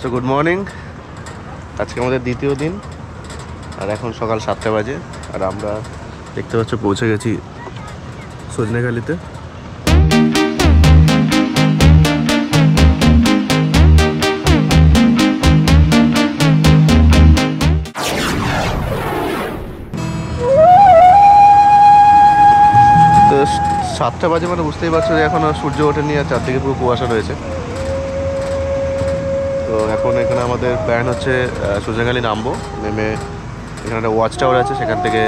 So good morning. আজকে আমাদের দ্বিতীয় দিন আর এখন সকাল 7টা বাজে আর আমরা দেখতে পাচ্ছ পৌঁছে গেছি সজনেখালিতে। তো 7টা বাজে মানে বুঝতেই পারছো যে এখন সূর্য ওঠেনি আর চারদিকে পুরো কুয়াশা রয়েছে। তো এখন এখানে আমাদের প্ল্যান হচ্ছে সজনেখালি নামবো, নেমে এখানে একটা ওয়াচ টাওয়ার আছে, সেখান থেকে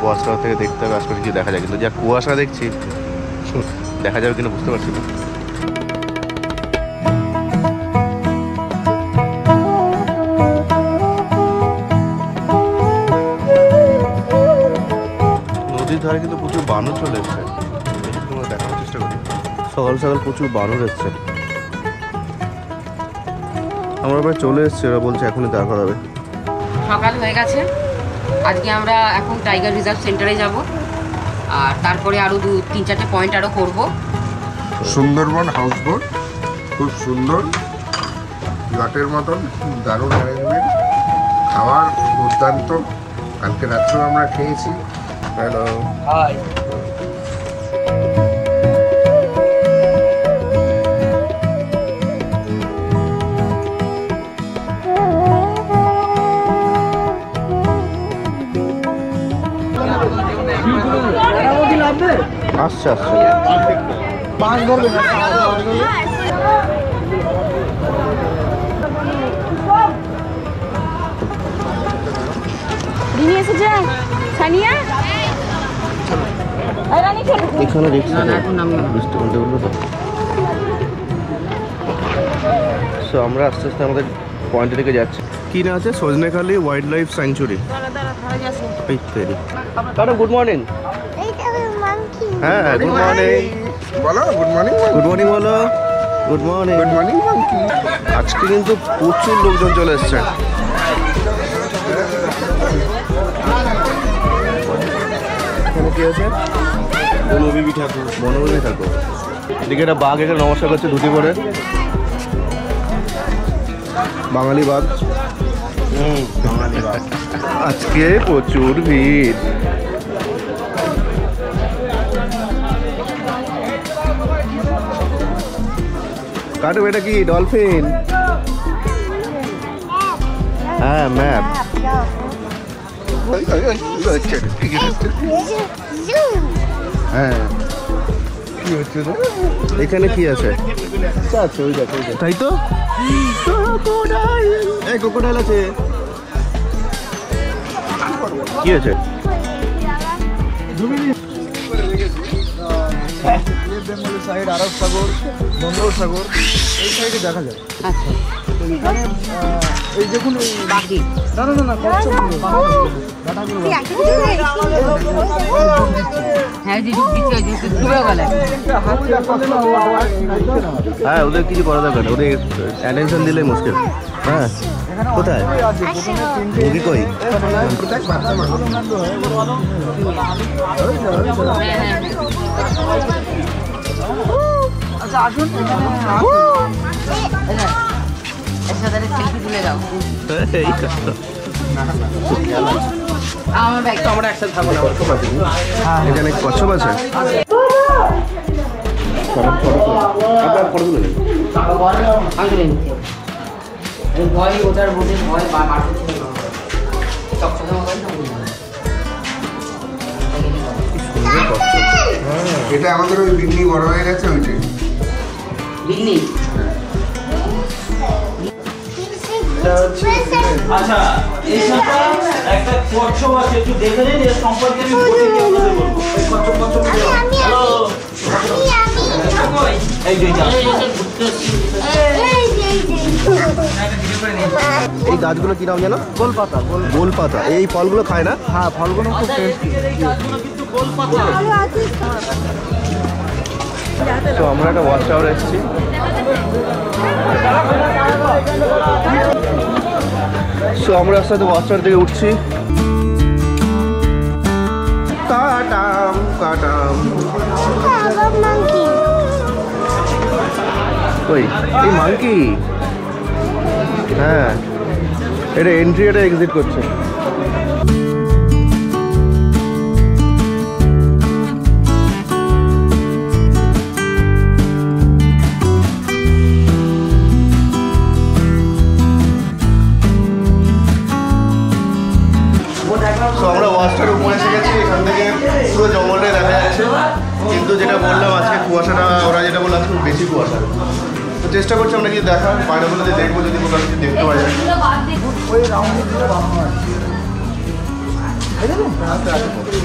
ওয়াচ টাওয়ার থেকে দেখতে হবে আজকে কি দেখা যায়। কিন্তু যা কুয়াশা দেখছি দেখা যাবে কিনা বুঝতে পারছি না। নদীর ধারে কিন্তু প্রচুর বানর চলে এসছে, তোমরা দেখানোর চেষ্টা করি। সকাল সকাল প্রচুর বানর এসছে, আমরা প্রায় চলে এসছি, ওরা বলছে এখনই দেখা করাবে। সকাল হয়ে গেছে, আজকে আমরা এখন টাইগার রিজার্ভ সেন্টারে যাব আর তারপরে আরও 3-4টে পয়েন্ট আরও করবো। সুন্দরবন হাউসবোট খুব সুন্দর, লটের মতন দারুণ অ্যারেঞ্জমেন্ট, খাওয়ার দুর্দান্ত। কালকে রাত্রেও আমরা খেয়েছি। Hello, hi. আচ্ছা আচ্ছা, এখানে দেখছি বৃষ্টি বলতে বললো তো। সো আমরা আস্তে আস্তে আমাদের পয়েন্টের দিকে যাচ্ছি। কি না আছে? Sajnekhali wild life sanctuary. Good morning. হ্যাঁ গুড মর্নিং বলো, গুড মর্নিং। গুড মর্নিং বলো, good morning. Good morning monkey. আজকে কিন্তু প্রচুর লোকজন চলে এসছে। এখানে কি আছে? বনবিবি ঠাকুর। বনবিবি ঠাকুর। এদিকে একটা বাঘ এখানে নমস্কার করছে ধুতি পরে, বাঙালি বাঘ। বাঙালি বাঘ। আজকে প্রচুর ভিড়। কাটু, এটা কি ডলফিন? হ্যাঁ ম্যাপ। হ্যাঁ কি হচ্ছে? এখানে কি আছে? তাই তো, এই ক্রোকোডাইল আছে। কি আছে? বেঙ্গলের সাইড আরব সাগর, বঙ্গোপসাগর এই সাইডে দেখা যায়। আচ্ছা, তো এখানে এই দেখুন, এই বাকি না না না হ্যাঁ দিদি দিচ্ছে যেহেতু ডুবে গেলে। হ্যাঁ ওদের কিছু করা দরকার না, ওদের অ্যাটেনশন দিলে মুশকিল। হ্যাঁ কোথায় মুরগি কই? আচ্ছা আসুন, সেলফি তুলে দাও। এই কথা। আমার ব্যাগ তো আমরা একসাথে থাকবো না। এখানে কচ্ছপ আছে। ভয় ওটার মধ্যে ভয় চকচকে মোবাইল না। এটা আমাদের ওই বিন্নি বড় হয়ে গেছে, ওইটাই বিন্নি। আচ্ছা, এই সাথে একটা কচ্ছপ আছে, একটু দেখে নিন, এর সম্পর্কে আমি বলি আপনাদের বলবো। এই কচ্ছপ হ্যালো, এই যে এই গাছগুলো কি নাম জানো? গোলপাতা। গোলপাতা। এই ফলগুলো খায় না? হ্যাঁ, ফলগুলো খুব টেস্টি। কিন্তু গোলপাতা। তো আমরা একটা ওয়াচ টাওয়ার এসেছি। সো আমরা আস্তে আস্তে ওয়াচ টাওয়ার থেকে উঠছি। কাটাম কাটাম। ওই এই মাংকি হ্যাঁ, এটা এন্ট্রি, এটা এক্সিট করছে। তো আমরা ওয়াচটার উপরে এসে গেছি, এখান থেকে পুরো জঙ্গলটাই দেখা যাচ্ছে। কিন্তু যেটা বললাম আজকে কুয়াশাটা, ওরা যেটা বললো আজকে খুব বেশি কুয়াশা। তো চেষ্টা করছি আমরা কিছু দেখার, বাইরেগুলোতে দেখবো যদি কোথাও কিছু দেখতে পাওয়া যায়। ওই রাউন্ড দিয়ে বানানো আছে।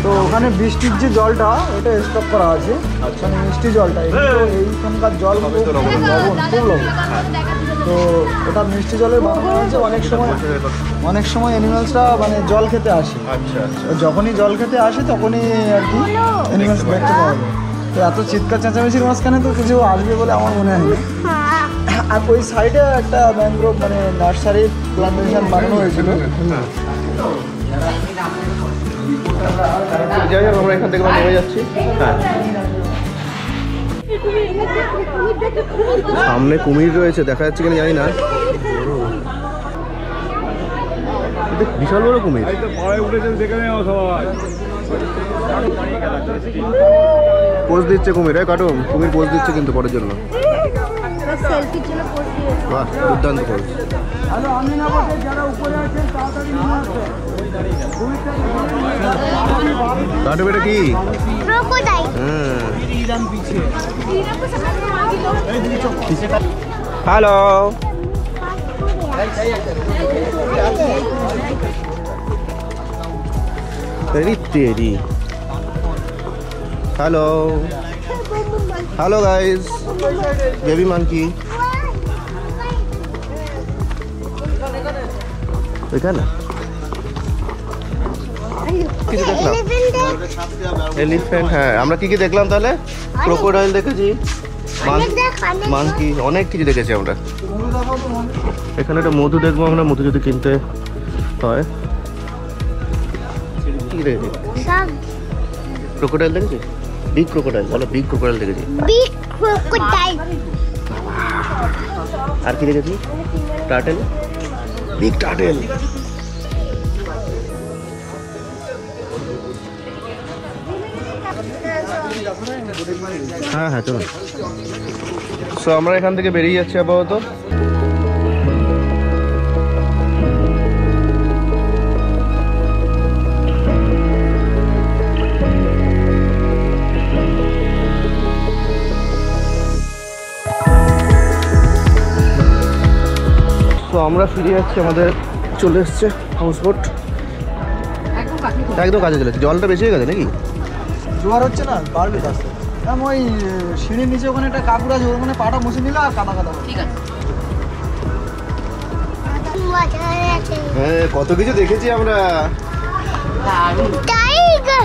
তো ওখানে বৃষ্টির যে জলটা ওটা স্টক করা আছে, মানে মিষ্টি জলটা। এইখানকার জল খুব লবণ, খুব লবণ। তো ওটা মিষ্টি জলের বানানো হয়েছে। অনেক সময় অ্যানিমালসরা মানে জল খেতে আসে। আচ্ছা আচ্ছা। তো যখনই জল খেতে আসে তখনই আর কি অ্যানিমালস দেখতে পাওয়া যায়। তো এত চিৎকার চেঁচামেচির মাঝখানে তো কিছু আসবে বলে আমার মনে হয় না। আর ওই সাইডে একটা ম্যানগ্রোভ মানে নার্সারি প্লান্টেশন বানানো হয়েছিল। যাই হোক, আমরা এখান থেকে নেমে যাচ্ছি। হ্যাঁ, সামনে কুমির রয়েছে, দেখা যাচ্ছে কিনা জানি না। বিশাল বড় কুমির। পোজ দিচ্ছে কুমির, কাটুম কুমির পোজ দিচ্ছে কিন্তু পরের জন্য। বাহ, দুর্দান্ত পোজ। কাটুম, এটা কি? হ্যালো, তেরি। Hello hello guys, baby monkey এখানে কিছু দেখলাম, এলিফ্যান্ট। হ্যাঁ, আমরা কি কি দেখলাম তাহলে? ক্রোকোডাইল দেখেছি, মাঙ্কি, অনেক কিছু দেখেছি আমরা। এখানে একটা মধু দেখবো আমরা, মধু যদি কিনতে হয়। কি দেখেছি? ক্রোকোডাইল দেখেছি, বিগ ক্রোকোডাইল। বলো, বিগ ক্রোকোডাইল দেখেছি। আর কি দেখেছি? Turtle, big turtle. হ্যাঁ হ্যাঁ, চলুন। সো আমরা এখান থেকে বেরিয়ে যাচ্ছি আপাতত। তো আমরা ফিরে যাচ্ছি, আমাদের চলে এসছে হাউস বোট। একদম কাছে চলেছে। জলটা বেশি হয়ে গেছে নাকি? জোয়ার হচ্ছে না, বাড়বে কাছে। ওই সিঁড়ির নিচে ওখানে একটা কাকুর আছে, ওখানে পাটা মুছে নিলে আর কাদা কাদা। ঠিক আছে। হ্যাঁ, কত কিছু দেখেছি আমরা।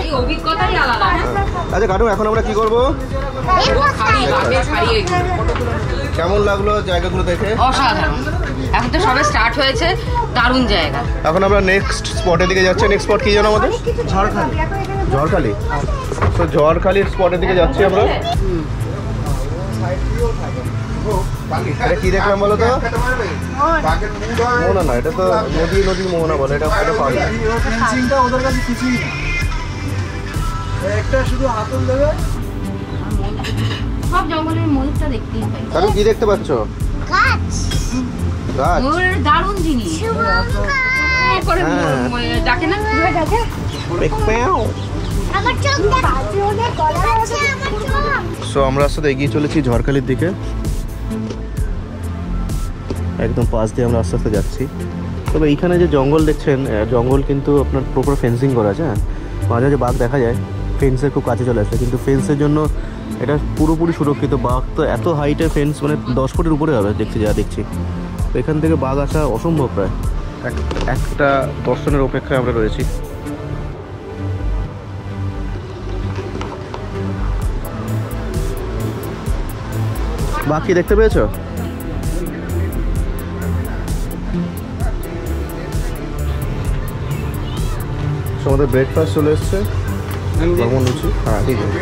এই অভিজ্ঞতাই আলাদা। আচ্ছা কাটু, এখন আমরা কি করবো? কেমন লাগলো জায়গাগুলো দেখে? অসাধারণ। এখন তো সবে স্টার্ট হয়েছে, দারুণ জায়গা। এখন আমরা নেক্সট স্পটের দিকে যাচ্ছি। নেক্সট স্পট কি জানো আমাদের? ঝড়খালি। ঝড়খালি। তো ঝড়খালির স্পটের দিকে যাচ্ছি আমরা। এটা কি দেখলাম বলো তো? মোহনা না, এটা তো নদীর মোহনা বলে। এটা পাবে। ফেন্সিংটা ওদের কাছে কিছুই না, একটা শুধু হাতল দেবে। সব জঙ্গলের ময়ূরটা দেখতেই পাই। কারণ কি দেখতে পাচ্ছ? গাছ। ময়ূরের দারুণ জিনিস। করে ডাকে না, ডাকে। সো আমরা আস্তে আস্তে এগিয়ে চলেছি ঝড়খালির দিকে। একদম পাশ দিয়ে আমরা আস্তে আস্তে যাচ্ছি। তবে এইখানে যে জঙ্গল দেখছেন, জঙ্গল কিন্তু আপনার প্রপার ফেন্সিং করা আছে। হ্যাঁ, মাঝে মাঝে বাঘ দেখা যায়, ফেন্সের খুব কাছে চলে আসে, কিন্তু ফেন্সের জন্য এটা পুরোপুরি সুরক্ষিত। বাঘ তো এত হাইটের ফেন্স, মানে 10 ফুটের উপরে হবে দেখছি। তো এখান থেকে বাঘ আসা অসম্ভব প্রায়। একটা দর্শনের অপেক্ষায় আমরা রয়েছি। বাঘ কি দেখতে পেয়েছো? আমাদের ব্রেকফাস্ট চলে এসছে। হ্যাঁ, ঠিক আছে।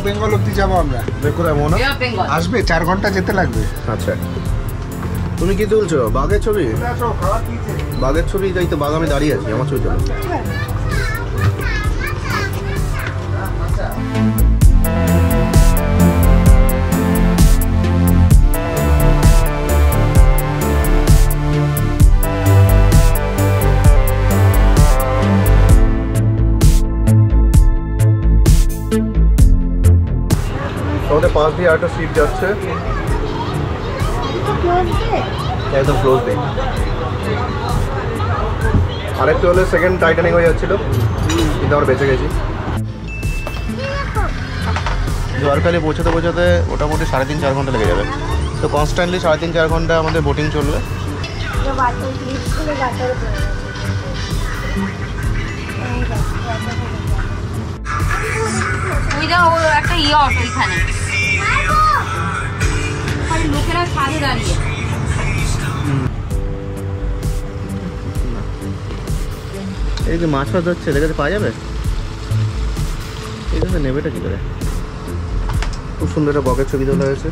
বেঙ্গল অব্দি যাবো আমরা। দেখো এমন আসবে 4 ঘন্টা যেতে লাগবে। আচ্ছা, তুমি কি তুলছো? বাঘের ছবি? খাবার দিয়েছে বাঘের ছবি? তাই তো, বাঘ আমি দাঁড়িয়ে আছি, আমার ছবি তোলো। আমাদের পাশ দিয়ে আরেকটা সিট যাচ্ছে, একদম ক্লোজ নেই। আরেকটু হলে সেকেন্ড টাইটানিক হয়ে যাচ্ছিল, কিন্তু আমরা বেঁচে গেছি। জোয়ারখালি পৌঁছাতে পৌঁছাতে মোটামুটি 3.5-4 ঘন্টা লেগে যাবে। তো কনস্ট্যান্টলি 3.5-4 ঘন্টা আমাদের বোটিং চলবে। একটা ইয়ট ওইখানে লোকেরা ছাদে দাঁড়িয়ে। এই যে মাছ ফাছ ধরছে, এদের কাছে পাওয়া যাবে? এখানে নেবেটা কি করে? খুব সুন্দর একটা বকের ছবি তোলা হয়েছে।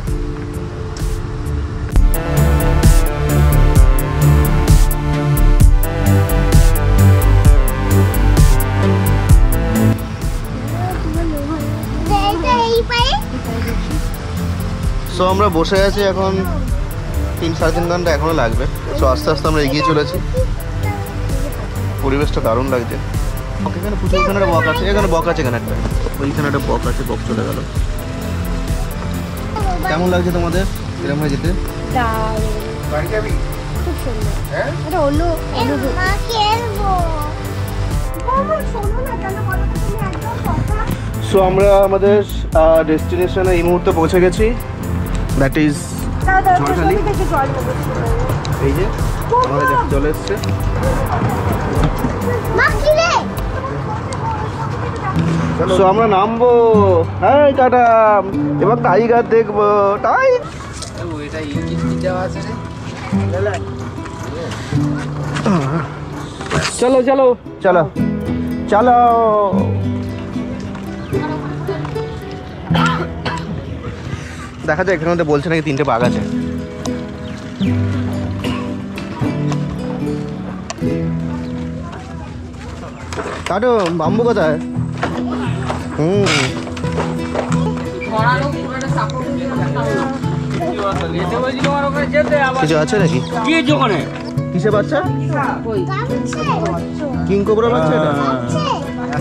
সো আমরা বসে আছি এখন, 3-3.5 ঘন্টা এখনো লাগবে। সো আস্তে আস্তে আমরা এগিয়ে চলেছি। পরিবেশটা দারুণ লাগছে। এখানে প্রচুর, এখানে একটা বক আছে, এখানে বক আছে, এখানে একটা, ওইখানে একটা বক আছে, বক চলে গেল। কেমন লাগছে তোমাদের এরকম হয়ে যেতে? বাড়ি যাবি? খুব সুন্দর। হ্যাঁ এটা অন্য অনুভূতি। সো আমরা আমাদের ডেস্টিনেশনে এই মুহূর্তে পৌঁছে গেছি, দ্যাট ইজ ঝড়খালি। এই যে আমাদের কাছে চলে এসছে। সো আমরা নামবো, হ্যাঁ টাটা, এবার টাইগার দেখবো। চলো চলো চলো চলো। দেখা যায় এখানে বলছে নাকি 3টে বাঘ আছে। কাটো বাম্বু কোথায়? কিছু আছে নাকি? কিসে বাচ্চা? কিং কোবরা বাচ্চা? এটা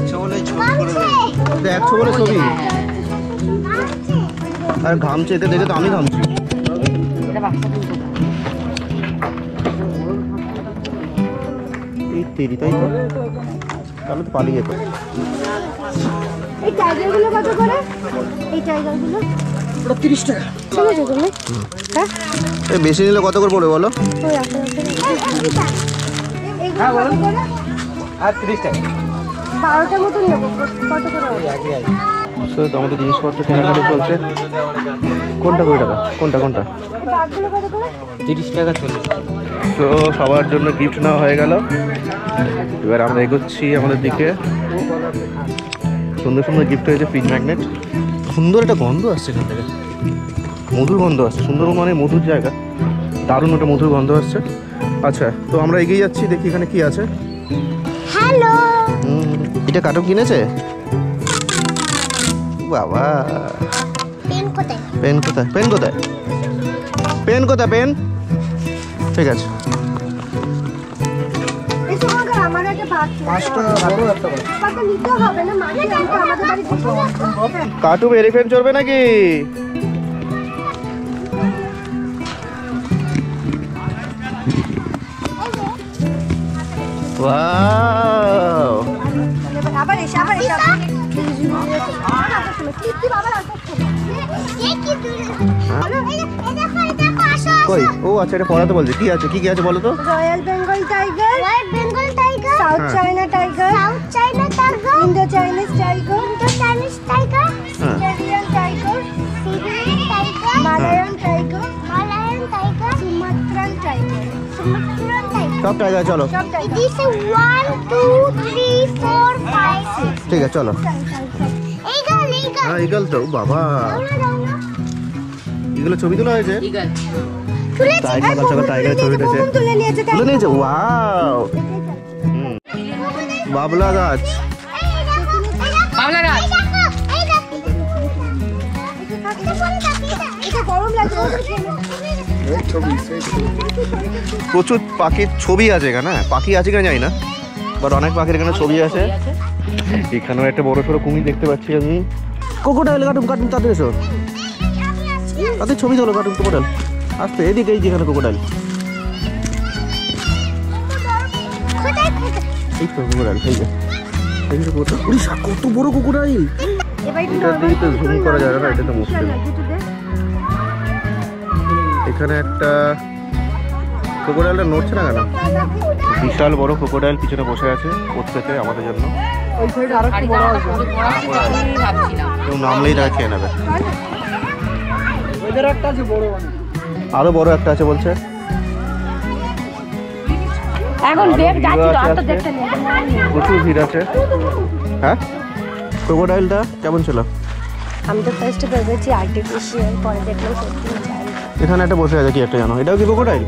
100 বলে ছবি। আর ঘামছে, এতে দেখে তো আমি ঘামছি। এই তেরি, তাই তো, তাহলে তো পালিয়ে যেত। এই টাইগারগুলো কত করে? এই টাইগারগুলো 30 টাকা। শুনেছো তুমি? হ্যাঁ, এই বেশি নিলে কত করে পড়বে বলো? ওই হ্যাঁ বলো। আর 30 টাকা। 12টা মতন নেবো। কত করে হবে? আমাদের জিনিসপত্র কেনাকাটি চলছে। কোনটা কত টাকা? কোনটা বাঘগুলো কত করে? 30 টাকা চলে। তো সবার জন্য গিফট নেওয়া হয়ে গেল। এবার আমরা এগোচ্ছি আমাদের দিকে। সুন্দর সুন্দর গিফট হয়েছে, ফ্রিজ ম্যাগনেট। সুন্দর একটা গন্ধ আসছে এখান থেকে, মধুর গন্ধ আসছে। সুন্দরবন মানে মধুর জায়গা, দারুণ একটা মধুর গন্ধ আসছে। আচ্ছা, তো আমরা এগিয়ে যাচ্ছি, দেখি এখানে কি আছে। হ্যালো, এটা কাটো কিনেছে বাবা। পেন কোথায়? পেন কোথায়? পেন কোথায়? পেন কোথায়? পেন ঠিক আছে। এই সময় আমার একটা বাঘ। 5 টাকা বড় একটা বাড়ি। বাঘটা নিতে হবে না, মাকে জানতো আমাদের বাড়ি থেকে। কাটু এলিফ্যান্ট চড়বে নাকি? ওয়াও, আবার এসে কই? ও আচ্ছা, এটা পড়াতে বলছে। কি আছে, কি আছে বলো তো? Royal Bengal tiger, white Bengal tiger, south China tiger, south China tiger, Indo Chinese tiger, Indo Chinese tiger, Siberian tiger, Siberian tiger, Malayan tiger, Malayan tiger, Sumatran tiger, Sumatran tiger. সব টাইগার চলো। সব টাইগার। This is 1 2 3 4 5 6। ঠিক আছে চলো। এইগাল হ্যাঁ eagle তো, বাবা দাও না। এগুলো ছবি তোলা হয়েছে। ঠিক আছে। সকাল সকাল টাইগারের ছবি উঠেছে, তুলে নিয়েছে তুলে নিয়েছে। ওয়াও, বাবলা গাছ। বাবলা গাছ। এটা গরম লাগছে। প্রচুর পাখির ছবি আছে এখানে, পাখি আছে কিনা জানি না, বাট অনেক পাখির এখানে ছবি আছে। এখানেও একটা বড় সড়ো কুমির দেখতে পাচ্ছি আমি। কোকোডাইল, কাটুন কাটুন, তাদের এসো, তাদের ছবি তোলো, কাটুন কোকোডাইল। আসতে এদিকে, এই যেখানে কোকোডাইল, এই তো কোকোডাইল, এই যে কত বড় কোকোডাইল। এটা দিয়ে তো জুম করা যাবে না, এটা তো মুশকিল। এখানে একটা ক্রোকোডাইলটা নড়ছে না কেন? বিশাল বড় ক্রোকোডাইল পিছনে বসে আছে প্রত্যেকে আমাদের জন্য। ওই সাইডে আরেকটা বড় আছে, কেউ নামলেই তারা খেয়ে নেবে। ওদের একটা আছে বড়, আরো বড় একটা আছে বলছে। এখন দেখ যাচ্ছি তো, আর তো আছে, দেখতে নেই। প্রচুর ভিড় আছে। হ্যাঁ, ক্রোকোডাইলটা কেমন ছিল? আমি তো ফার্স্টে ভেবেছি আর্টিফিশিয়াল, পরে দেখলাম সত্যি জানি। এখানে একটা বসে আছে কি একটা জানো, এটাও কি ক্রোকোডাইল?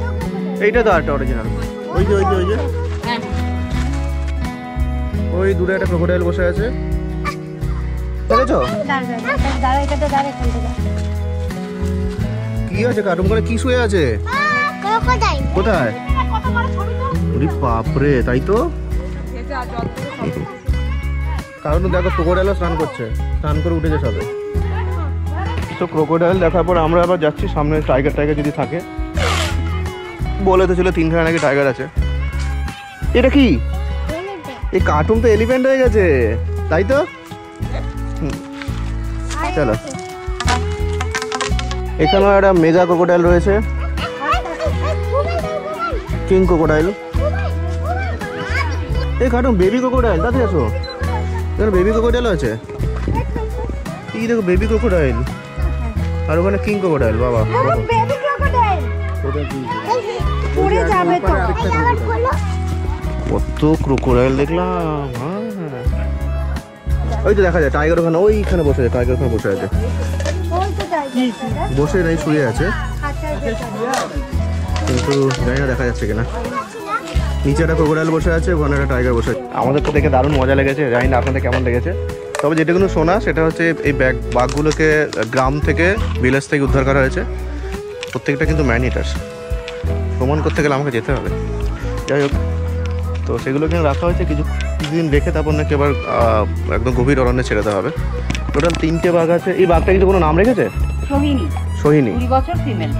এইটা তো আরেকটা অরিজিনাল। ওই যে ওই যে ওই যে ওই দূরে একটা ক্রোকোডাইল বসে আছে, দেখেছো? দাঁড়া এখানে, দাঁড়া এখানে। কি আছে কার্টুন করে, কি শুয়ে আছে? ক্রোকোডাইল কোথায়? ওরে বাপরে, তাই তো। কারণ দেখো ক্রোকোডাইলও স্নান করছে, স্নান করে উঠেছে সবে। তো ক্রোকোডাইল দেখার পর আমরা আবার যাচ্ছি সামনে টাইগার যদি থাকে। বলে তো ছিল 3খানা নাকি টাইগার আছে। এটা কি? এই কার্টুন তো এলিফ্যান্ট হয়ে গেছে, তাই তো। চলো, এখানেও একটা মেগা ক্রোকোডাইল রয়েছে, কিং ক্রোকোডাইল। এই কার্টুন বেবি ক্রোকোডাইল, তাতে আসো, এখানে বেবি ক্রোকোডাইল আছে। এই দেখো বেবি ক্রোকোডাইল, আর ওখানে কিং ক্রোকোডাইল। বাবা, বেবি ক্রোকোডাইল পড়ে যাবে তো। কত ক্রোকোডাইল দেখলাম। ওই তো দেখা যায় টাইগার ওখানে, ওইখানে বসে আছে, টাইগার ওখানে বসে আছে। বসে নেই, শুয়ে আছে, কিন্তু জানি না দেখা যাচ্ছে কিনা। নিচে একটা ক্রোকোডাইল বসে আছে, ওখানে একটা টাইগার বসে আছে। আমাদের তো দেখে দারুণ মজা লেগেছে, জানি না আপনাদের কেমন লেগেছে। তবে যেটুকুনো শোনা সেটা হচ্ছে এই বাঘগুলোকে গ্রাম থেকে, ভিলেজ থেকে উদ্ধার করা হয়েছে। প্রত্যেকটা কিন্তু ম্যান ইটার। ভ্রমণ করতে গেলে আমাকে যেতে হবে, যাই হোক। তো সেগুলো কিন্তু রাখা হয়েছে, কিছুদিন রেখে তারপর নাকি আবার একদম গভীর অরণ্যে ছেড়ে দেওয়া হবে। টোটাল 3টে বাঘ আছে। এই বাঘটা কিন্তু কোনো নাম রেখেছে? সোহিনী। সোহিনী, 20 বছর, ফিমেল।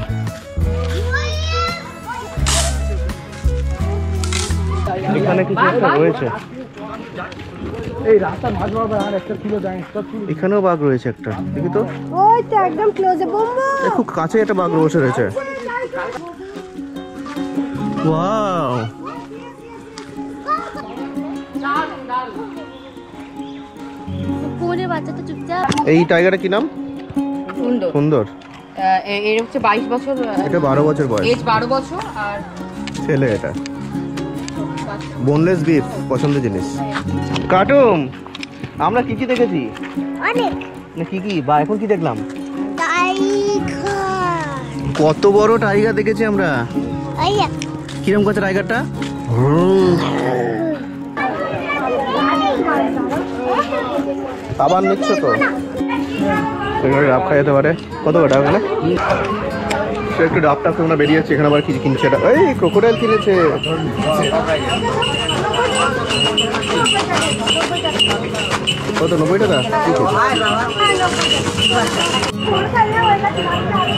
এখানে কিছু একটা রয়েছে, এই রাস্তার মাঝ বরাবর আর একটা ছিল, এখানেও বাঘ রয়েছে একটা, দেখি তো। ওই তো একদম ক্লোজে বোম্বো। খুব কাছে একটা বাঘ বসে রয়েছে। ওয়াও, কোলে বাচ্চা তো চুপচাপ। এই টাইগারের কি নাম? সুন্দর। সুন্দর। এর হচ্ছে 22 বছর, এটা 12 বছর বয়স, এজ 12 বছর। আর ছেলে। এটা বোনলেস বিফ, পছন্দের জিনিস। কার্টুন আমরা কি কি দেখেছি? অনেক না কি কি, বা এখন কি দেখলাম? টাইগার। কত বড় টাইগার দেখেছি আমরা। আইয়া কিরম করছে টাইগারটা? আবার নিচ্ছ তো, এখানে ডাব খাই যেতে পারে। কত বড় ডাব? এখানে সে একটু ডাবটা তোমরা বেরিয়েছে, এখানে আবার কি কিনছে? এই ক্রোকোডাইল কিনেছে। কত? 90 টাকা। ঠিক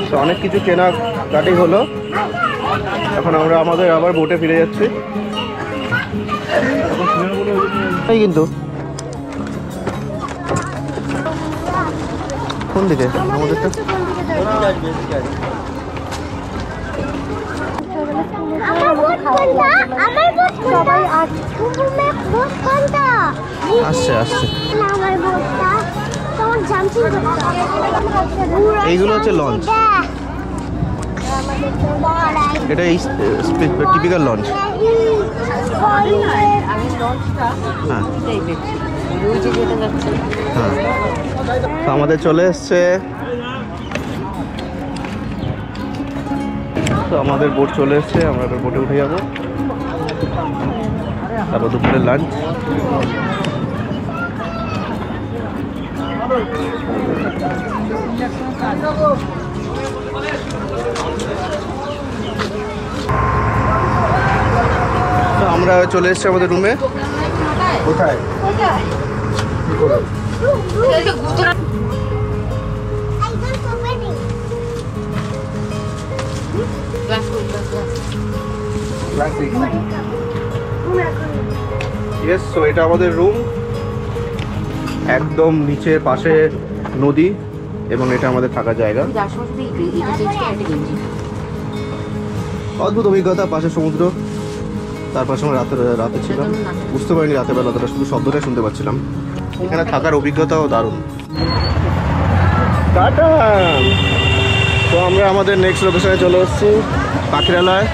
আছে, অনেক কিছু কেনাকাটি হলো। এখন আমরা আমাদের আবার বোটে ফিরে যাচ্ছি। এই কিন্তু কোন দিকে আমাদেরটা? আসছে আসছে। এইগুলো হচ্ছে লঞ্চ, এটা টিপিক্যাল লঞ্চ। হ্যাঁ হ্যাঁ, তো আমাদের চলে এসছে তো আমাদের বোট চলে এসছে, আমরা এবার বোটে উঠে যাবো, তারপর দুপুরের লাঞ্চ। তো আমরা চলে এসেছি আমাদের রুমে। কোথায় ইয়েস, তো এটা আমাদের রুম, একদম নিচের পাশে নদী এবং এটা আমাদের থাকার জায়গা। অদ্ভুত অভিজ্ঞতা, পাশে সমুদ্র, তার পাশে আমরা রাতে ছিলাম, বুঝতে পারিনি রাতের বেলা, অতটা শুধু শব্দটাই শুনতে পাচ্ছিলাম। এখানে থাকার অভিজ্ঞতাও দারুণ। টাটা। তো আমরা আমাদের নেক্সট লোকেশনে চলে এসেছি, পাখিরালয়।